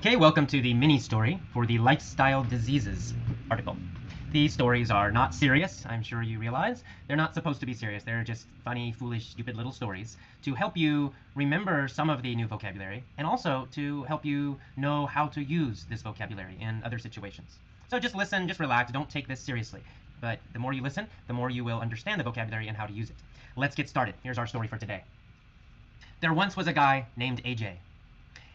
Okay, welcome to the mini story for the lifestyle diseases article. These stories are not serious, I'm sure you realize. They're not supposed to be serious. They're just funny, foolish, stupid little stories to help you remember some of the new vocabulary and also to help you know how to use this vocabulary in other situations. So just listen, just relax, don't take this seriously. But the more you listen, the more you will understand the vocabulary and how to use it. Let's get started. Here's our story for today. There once was a guy named AJ.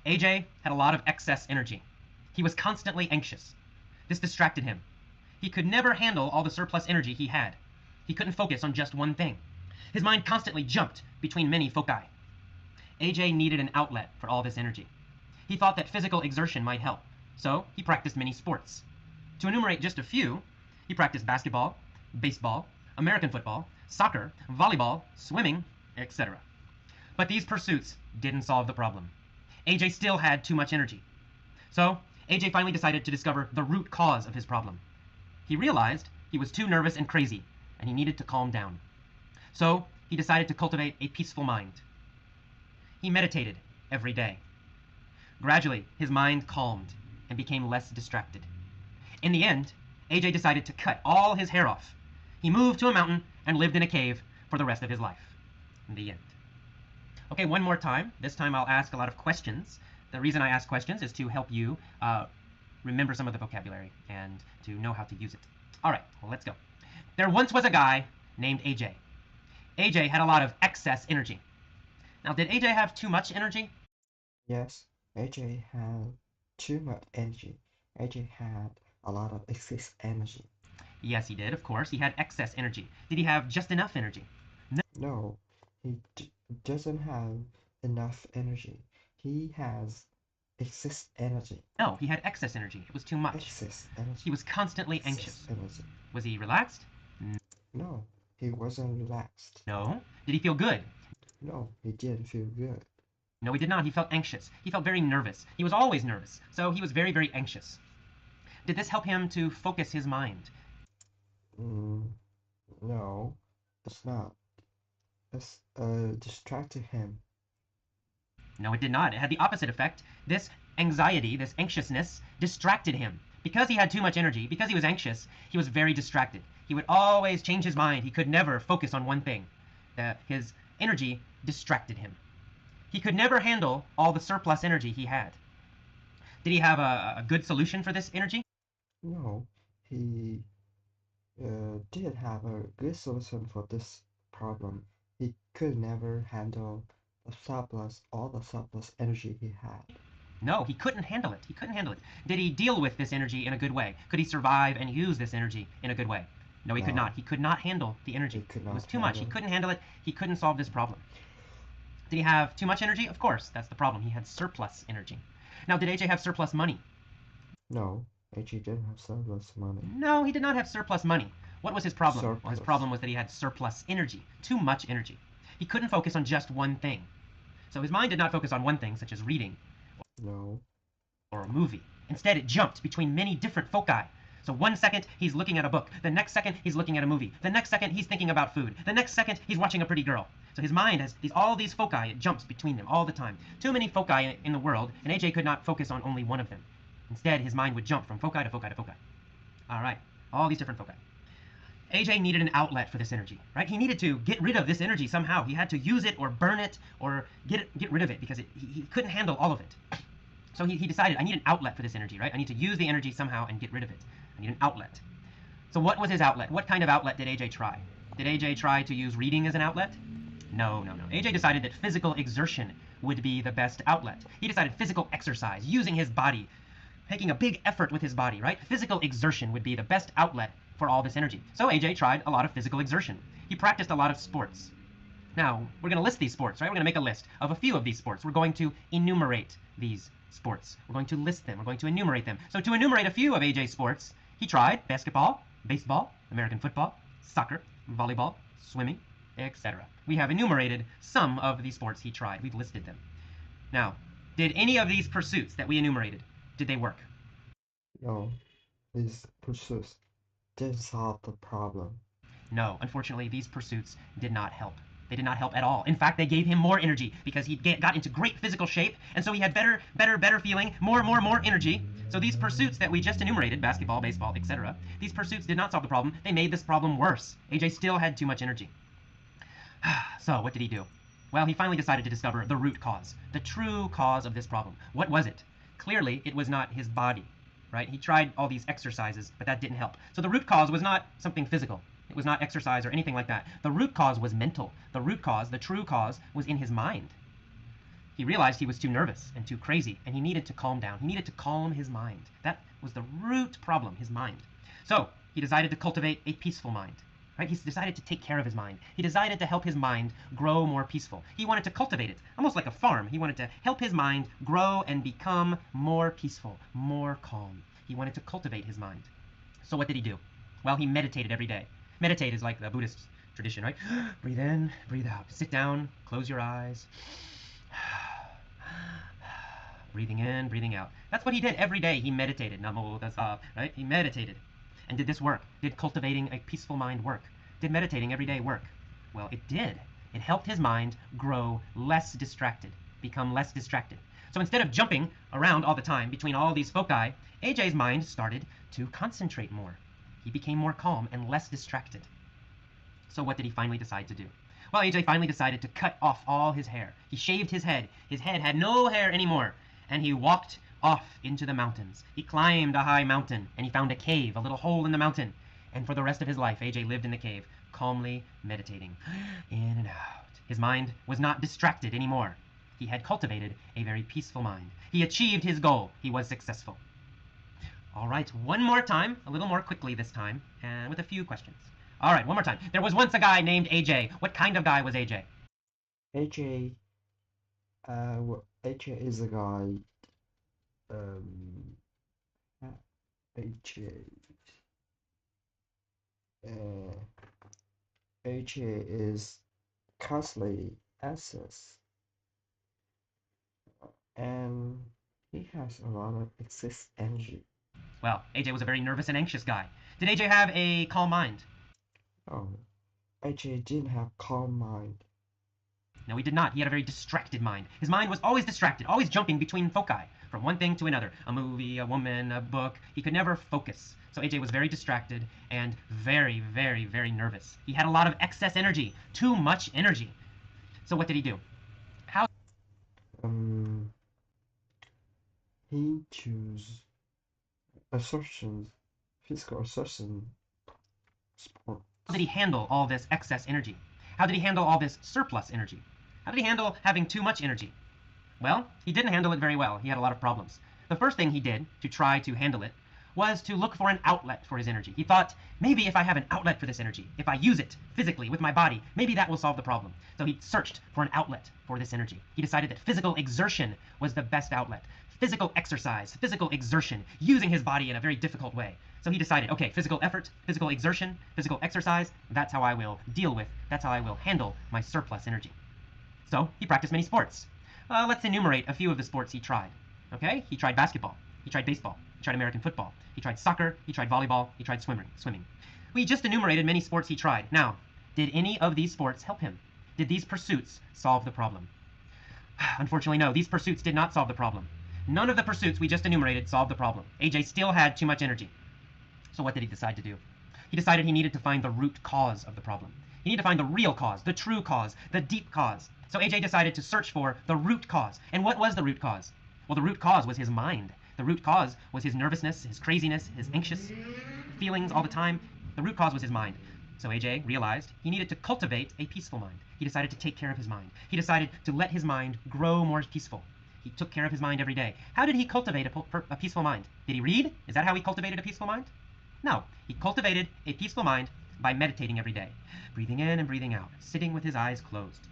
AJ had a lot of excess energy. He was constantly anxious. This distracted him. He could never handle all the surplus energy he had. He couldn't focus on just one thing. His mind constantly jumped between many foci. AJ needed an outlet for all this energy. He thought that physical exertion might help, so he practiced many sports. To enumerate just a few, he practiced basketball, baseball, American football, soccer, volleyball, swimming, etc. But these pursuits didn't solve the problem. AJ still had too much energy. So, AJ finally decided to discover the root cause of his problem. He realized he was too nervous and crazy, and he needed to calm down. So, he decided to cultivate a peaceful mind. He meditated every day. Gradually, his mind calmed and became less distracted. In the end, AJ decided to cut all his hair off. He moved to a mountain and lived in a cave for the rest of his life. In the end. Okay, one more time. This time I'll ask a lot of questions. The reason I ask questions is to help you remember some of the vocabulary and to know how to use it. All right, well, let's go. There once was a guy named AJ. AJ had a lot of excess energy. Now, did AJ have too much energy? Yes, AJ had too much energy. AJ had a lot of excess energy. Yes, he did, of course. He had excess energy. Did he have just enough energy? No, he doesn't have enough energy. He has excess energy. No, he had excess energy. It was too much. Excess energy. He was constantly Excess anxious. energy. Was he relaxed? No, he wasn't relaxed. No. Did he feel good? No, he didn't feel good. No, he did not. He felt anxious. He felt very nervous. He was always nervous. So he was very, very anxious. Did this help him to focus his mind? No, it's not. It's distracted him. No, it did not. It had the opposite effect. This anxiety, this anxiousness, distracted him. Because he had too much energy, because he was anxious, he was very distracted. He would always change his mind. He could never focus on one thing. His energy distracted him. He could never handle all the surplus energy he had. Did he have a good solution for this energy? No, he did have a good solution for this problem. He could never handle all the surplus energy he had. No, he couldn't handle it. He couldn't handle it. Did he deal with this energy in a good way? Could he survive and use this energy in a good way? No, he could No, not. He could not handle the energy. he could It was not too much. He handle. couldn't handle it. He couldn't solve this problem. Did he have too much energy? Of course, that's the problem. He had surplus energy. Now, did AJ have surplus money? No, AJ didn't have surplus money. No, he did not have surplus money. What was his problem? Well, his Surplus. problem was that he had surplus energy, too much energy. He couldn't focus on just one thing. So his mind did not focus on one thing, such as reading No, or a movie. Instead, it jumped between many different foci. So one second he's looking at a book, the next second he's looking at a movie, the next second he's thinking about food, the next second he's watching a pretty girl. So his mind has all these foci, it jumps between them all the time. Too many foci in the world, and AJ could not focus on only one of them. Instead, his mind would jump from foci to foci to foci. All right, all these different foci. AJ needed an outlet for this energy, right? He needed to get rid of this energy somehow. He had to use it or burn it or get rid of it because he couldn't handle all of it. So he decided, I need an outlet for this energy, right? I need to use the energy somehow and get rid of it. I need an outlet. So what was his outlet? What kind of outlet did AJ try? Did AJ try to use reading as an outlet? No. AJ decided that physical exertion would be the best outlet. He decided physical exercise, using his body, making a big effort with his body, right? Physical exertion would be the best outlet for all this energy. So AJ tried a lot of physical exertion. He practiced a lot of sports. Now, we're going to list these sports, right? We're going to make a list of a few of these sports. We're going to enumerate these sports. We're going to list them. We're going to enumerate them. So to enumerate a few of AJ's sports, he tried basketball, baseball, American football, soccer, volleyball, swimming, etc. We have enumerated some of the sports he tried. We've listed them. Now, did any of these pursuits that we enumerated, did they work? no, these pursuits didn't solve the problem. No, unfortunately, these pursuits did not help. They did not help at all. In fact, they gave him more energy because he got into great physical shape, and so he had better feeling, more energy. So these pursuits that we just enumerated, basketball, baseball, etc., these pursuits did not solve the problem. They made this problem worse. AJ still had too much energy. So what did he do? Well, he finally decided to discover the root cause, the true cause of this problem. What was it? Clearly, it was not his body, right? He tried all these exercises, but that didn't help. So the root cause was not something physical. It was not exercise or anything like that. The root cause was mental. The root cause, the true cause, was in his mind. He realized he was too nervous and too crazy, and he needed to calm down. He needed to calm his mind. That was the root problem, his mind. So he decided to cultivate a peaceful mind. Right? He decided to take care of his mind. He decided to help his mind grow more peaceful. He wanted to cultivate it, almost like a farm. He wanted to help his mind grow and become more peaceful, more calm. He wanted to cultivate his mind. So what did he do? Well, he meditated every day. Meditate is like the Buddhist tradition, right? Breathe in, breathe out. Sit down, close your eyes. Breathing in, breathing out. That's what he did every day. He meditated. Namo tassa, right? He meditated. And did this work? Did cultivating a peaceful mind work? Did meditating every day work? Well, it did. It helped his mind grow less distracted, become less distracted. So instead of jumping around all the time between all these foci, AJ's mind started to concentrate more. He became more calm and less distracted. So what did he finally decide to do? Well, AJ finally decided to cut off all his hair. He shaved his head. His head had no hair anymore. And he walked off into the mountains. He climbed a high mountain, and he found a cave, a little hole in the mountain. And for the rest of his life, AJ lived in the cave, calmly meditating, in and out. His mind was not distracted anymore. He had cultivated a very peaceful mind. He achieved his goal. He was successful. All right, one more time, a little more quickly this time, and with a few questions. All right, one more time. There was once a guy named AJ. What kind of guy was AJ? AJ, AJ is a guy, um, AJ, AJ is constantly anxious, and he has a lot of excess energy. Well, AJ was a very nervous and anxious guy. Did AJ have a calm mind? Oh, AJ didn't have calm mind. No, he did not. He had a very distracted mind. His mind was always distracted, always jumping between foci, from one thing to another. A movie, a woman, a book. He could never focus. So AJ was very distracted and very, very, very nervous. He had a lot of excess energy, too much energy. So what did he do? How He chose assertions, physical assertion, sport. did he handle all this excess energy? How did he handle all this surplus energy? How did he handle having too much energy? Well, he didn't handle it very well. He had a lot of problems. The first thing he did to try to handle it was to look for an outlet for his energy. He thought, maybe if I have an outlet for this energy, if I use it physically with my body, maybe that will solve the problem. So he searched for an outlet for this energy. He decided that physical exertion was the best outlet. Physical exercise, physical exertion, using his body in a very difficult way. So he decided, okay, physical effort, physical exertion, physical exercise, that's how I will deal with, that's how I will handle my surplus energy. So he practiced many sports. Let's enumerate a few of the sports he tried. Okay, he tried basketball, he tried baseball, he tried American football, he tried soccer, he tried volleyball, he tried swimming. We just enumerated many sports he tried. Now, did any of these sports help him? Did these pursuits solve the problem? Unfortunately, no. These pursuits did not solve the problem. None of the pursuits we just enumerated solved the problem. AJ still had too much energy. So what did he decide to do? He decided he needed to find the root cause of the problem. He needed to find the real cause, the true cause, the deep cause. So AJ decided to search for the root cause. And what was the root cause? Well, the root cause was his mind. The root cause was his nervousness, his craziness, his anxious feelings all the time. The root cause was his mind. So AJ realized he needed to cultivate a peaceful mind. He decided to take care of his mind. He decided to let his mind grow more peaceful. He took care of his mind every day. How did he cultivate a peaceful mind? Did he read? Is that how he cultivated a peaceful mind? No. He cultivated a peaceful mind by meditating every day, breathing in and breathing out, sitting with his eyes closed.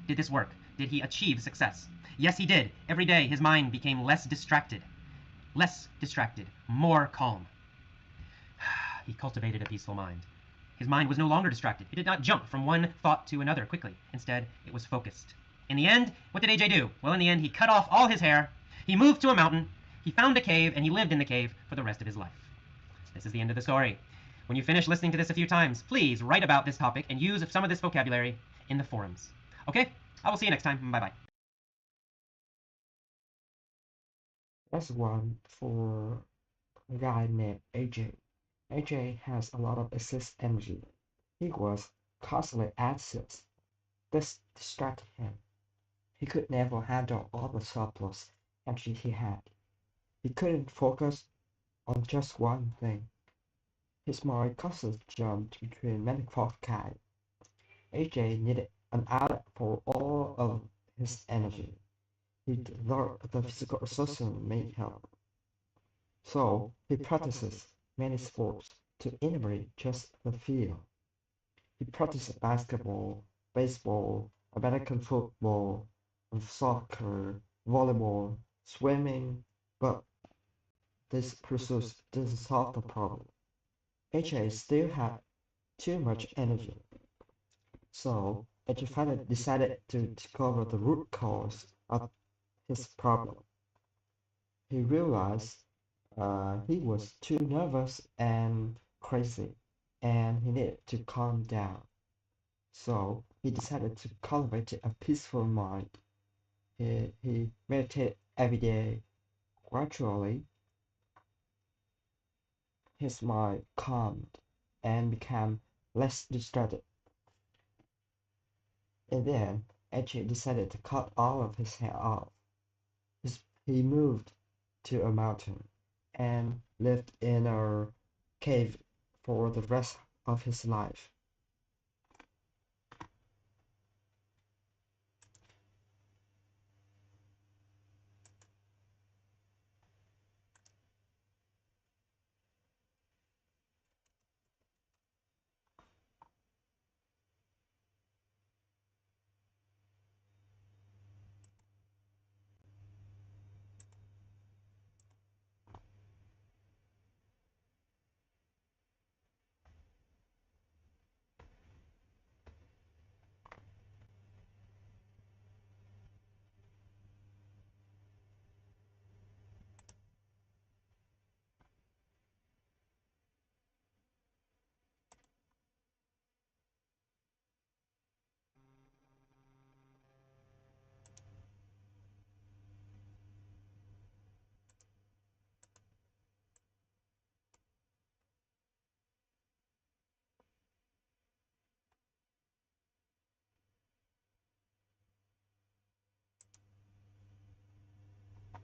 Did this work? Did he achieve success? Yes, he did. Every day his mind became less distracted, more calm. He cultivated a peaceful mind. His mind was no longer distracted. It did not jump from one thought to another quickly. Instead, it was focused. In the end, what did AJ do? Well, in the end, he cut off all his hair, he moved to a mountain, he found a cave, and he lived in the cave for the rest of his life. This is the end of the story. When you finish listening to this a few times, please write about this topic and use some of this vocabulary in the forums. Okay? I will see you next time. Bye bye. That's one for a guy named AJ. AJ has a lot of excess energy. He was constantly anxious. This distracted him. He could never handle all the surplus energy he had. He couldn't focus on just one thing. His mind constantly jumped between many foci. AJ needed an outlet for all of his energy. He thought the physical exertion may help. So he practices many sports to eliminate just the fear. He practices basketball, baseball, American football, soccer, volleyball, swimming, but this pursuit doesn't solve the problem. AJ still had too much energy. So AJ finally decided to discover the root cause of his problem. He realized he was too nervous and crazy, and he needed to calm down. So he decided to cultivate a peaceful mind. He meditated every day. Gradually, his mind calmed and became less distracted. And then, AJ decided to cut all of his hair off. He moved to a mountain and lived in a cave for the rest of his life.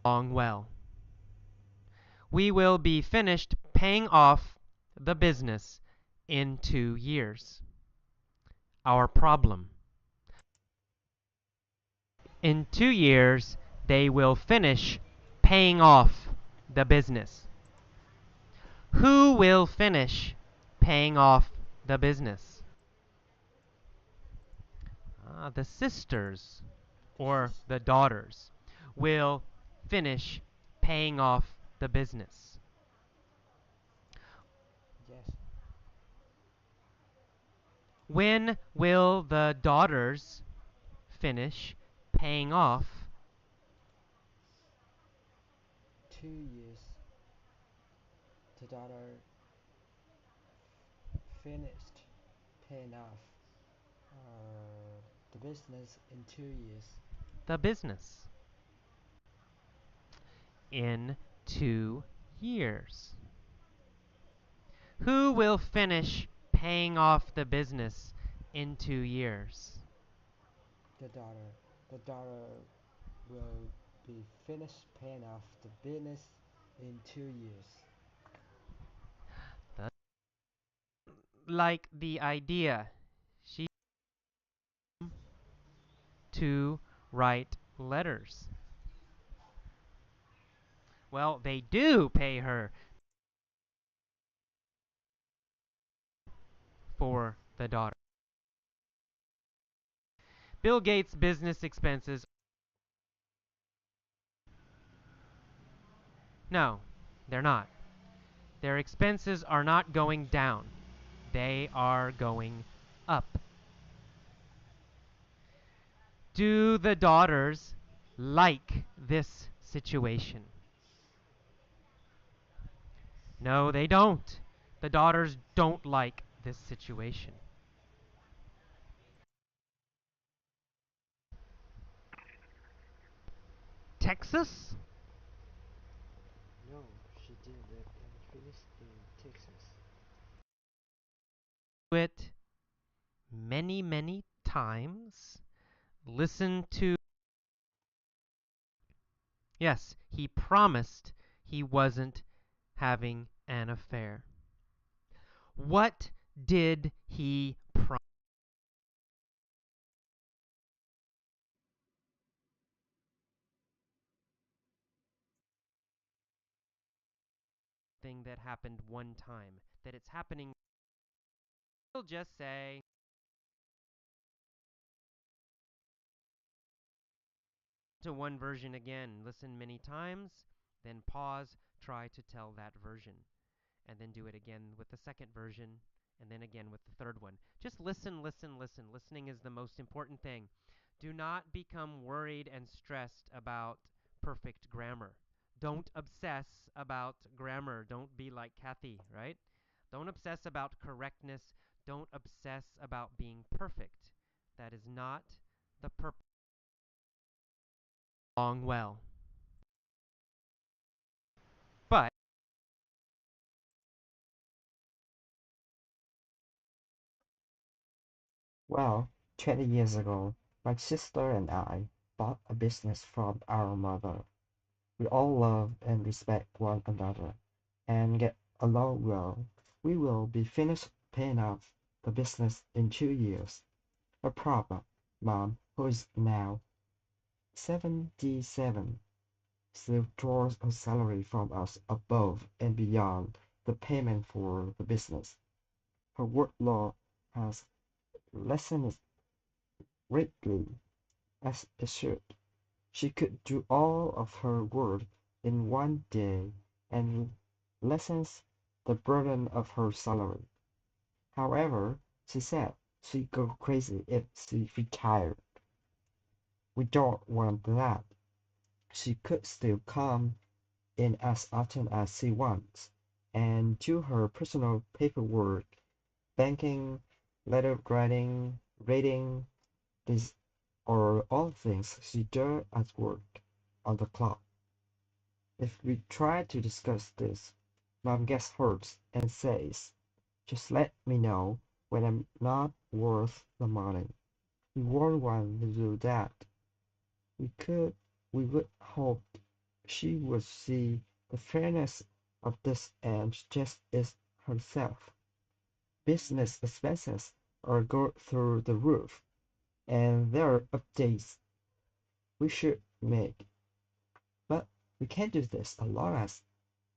Long well. We will be finished paying off the business in 2 years. Our problem. In 2 years, they will finish paying off the business. Who will finish paying off the business? The sisters or the daughters will finish paying off the business. Yes. When will the daughters finish paying off? 2 years. The daughter finished paying off the business in 2 years. The business in 2 years. Who will finish paying off the business in 2 years? The daughter. The daughter will be finished paying off the business in 2 years. Like the idea she to write letters. Well, they do pay her for the daughter. Bill Gates' business expenses. No, they're not. Their expenses are not going down. They are going up. Do the daughters like this situation? No, they don't. The daughters don't like this situation. Texas? No, she didn't live in Philistine, Texas. It many, many times. Listen to. Yes, he promised he wasn't having an affair. What did he promise? Thing that happened one time, that it's happening. He'll just say, to one version again, listen many times, then pause, try to tell that version, and then do it again with the second version, and then again with the third one. Just listen, listen, listen. Listening is the most important thing. Do not become worried and stressed about perfect grammar. Don't obsess about grammar. Don't be like Kathy, right? Don't obsess about correctness. Don't obsess about being perfect. That is not the purpose. Long well. But Well, 20 years ago, my sister and I bought a business from our mother. We all love and respect one another and get along well. We will be finished paying off the business in 2 years. A problem, Mom, who is now 77, still draws her salary from us above and beyond the payment for the business. Her workload has lessened greatly, as it should. She could do all of her work in one day and lessens the burden of her salary. However, she said she'd go crazy if she retired. We don't want that. She could still come in as often as she wants and do her personal paperwork, banking, letter writing, reading, these are all things she does at work on the clock. If we try to discuss this, Mom gets hurt and says, just let me know when I'm not worth the money. We won't want to do that. We could, we would hope she would see the fairness of this and just is herself. Business expenses are go through the roof, and there are updates we should make. But we can't do this as long as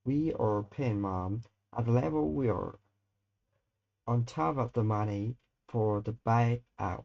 we are paying Mom at the level we are, on top of the money for the buyout.